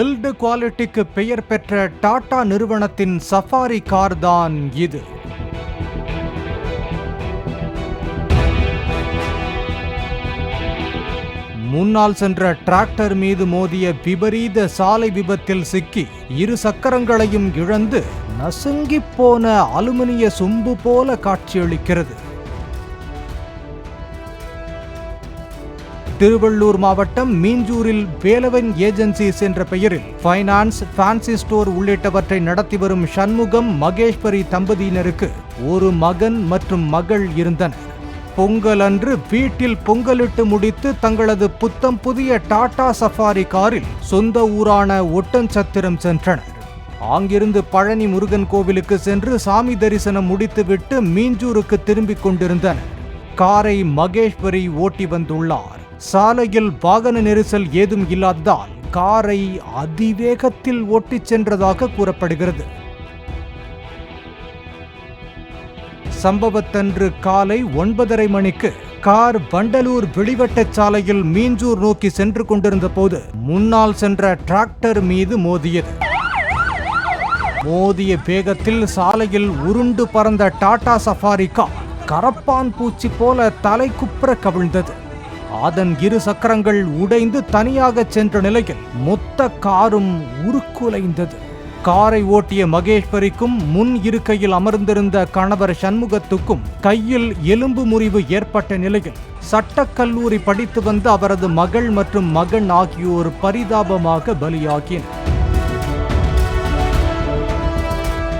Build குவாலிட்டிக்கு பெயர் பெற்ற டாடா நிறுவனத்தின் சஃபாரி கார் தான் இது. முன்னால் சென்ற டிராக்டர் மீது மோதிய விபரீத சாலை விபத்தில் சிக்கி இரு சக்கரங்களையும் இழந்து நசுங்கிப் போன அலுமினிய சொம்பு போல காட்சியளிக்கிறது. திருவள்ளூர் மாவட்டம் மீஞ்சூரில் வேலவன் ஏஜென்சிஸ் என்ற பெயரில் ஃபைனான்ஸ், ஃபேன்சி ஸ்டோர் உள்ளிட்டவற்றை நடத்தி வரும் சண்முகம், மகேஸ்வரி தம்பதியினருக்கு ஒரு மகன் மற்றும் மகள் இருந்தனர். பொங்கல் அன்று வீட்டில் பொங்கலிட்டு முடித்து தங்களது புத்தம் புதிய டாடா சஃபாரி காரில் சொந்த ஊரான ஒட்டன்சத்திரம் சென்றனர். அங்கிருந்து பழனி முருகன் கோவிலுக்கு சென்று சாமி தரிசனம் முடித்துவிட்டு மீஞ்சூருக்கு திரும்பிக் கொண்டிருந்தனர். காரை மகேஸ்வரி ஓட்டி வந்துள்ளார். சாலையில் வாகன நெரிசல் ஏதும் இல்லாததால் காரை அதிவேகத்தில் ஓட்டிச் சென்றதாக கூறப்படுகிறது. சம்பவத்தன்று காலை 9:30 மணிக்கு கார் வண்டலூர் வெளிவட்ட சாலையில் மீஞ்சூர் நோக்கி சென்று கொண்டிருந்த போது முன்னால் சென்ற டிராக்டர் மீது மோதியது. மோதிய வேகத்தில் சாலையில் உருண்டு பறந்த டாடா சஃபாரி கார் கரப்பான் பூச்சி போல தலைக்குப்புற கவிழ்ந்தது. அதன் இரு சக்கரங்கள் உடைந்து தனியாக சென்ற நிலையில் மொத்த காரும் உருக்குலைந்தது. காரை ஓட்டிய மகேஸ்வரிக்கும் முன் இருக்கையில் அமர்ந்திருந்த கணவர் சண்முகத்துக்கும் கையில் எலும்பு முறிவு ஏற்பட்ட நிலையில் சட்டக்கல்லூரி படித்து வந்த அவரது மகள் மற்றும் மகன் ஆகியோர் பரிதாபமாக பலியாகினர்.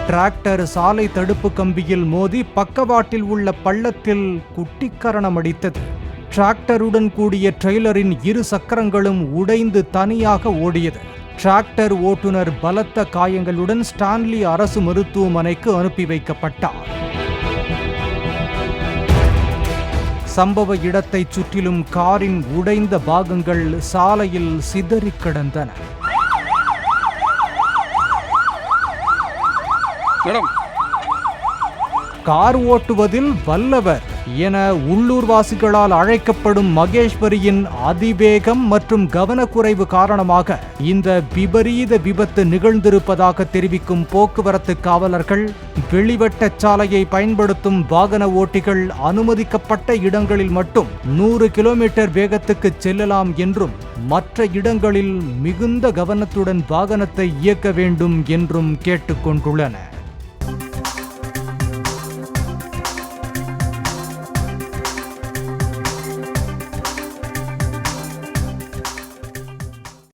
டிராக்டர் சாலை தடுப்பு கம்பியில் மோதி பக்கவாட்டில் உள்ள பள்ளத்தில் குட்டிக்கரணம் அடித்தது. டிராக்டருடன் கூடிய ட்ரெய்லரின் இரு சக்கரங்களும் உடைந்து தனியாக ஓடியது. டிராக்டர் ஓட்டுநர் பலத்த காயங்களுடன் ஸ்டான்லி அரசு மருத்துவமனைக்கு அனுப்பி வைக்கப்பட்டார். சம்பவ இடத்தைச் சுற்றிலும் காரின் உடைந்த பாகங்கள் சாலையில் சிதறிக் கிடந்தன. கார் ஓட்டுவதில் வல்லவர் என உள்ளூர்வாசிகளால் அழைக்கப்படும் மகேஸ்வரியின் அதிவேகம் மற்றும் கவனக்குறைவு காரணமாக இந்த விபரீத விபத்து நிகழ்ந்திருப்பதாக தெரிவிக்கும் போக்குவரத்து காவலர்கள், வெளிவட்ட சாலையை பயன்படுத்தும் வாகன ஓட்டிகள் அனுமதிக்கப்பட்ட இடங்களில் மட்டும் 100 கிலோமீட்டர் வேகத்துக்கு செல்லலாம் என்றும் மற்ற இடங்களில் மிகுந்த கவனத்துடன் வாகனத்தை இயக்க வேண்டும் என்றும் கேட்டுக்கொண்டுள்ளனர்.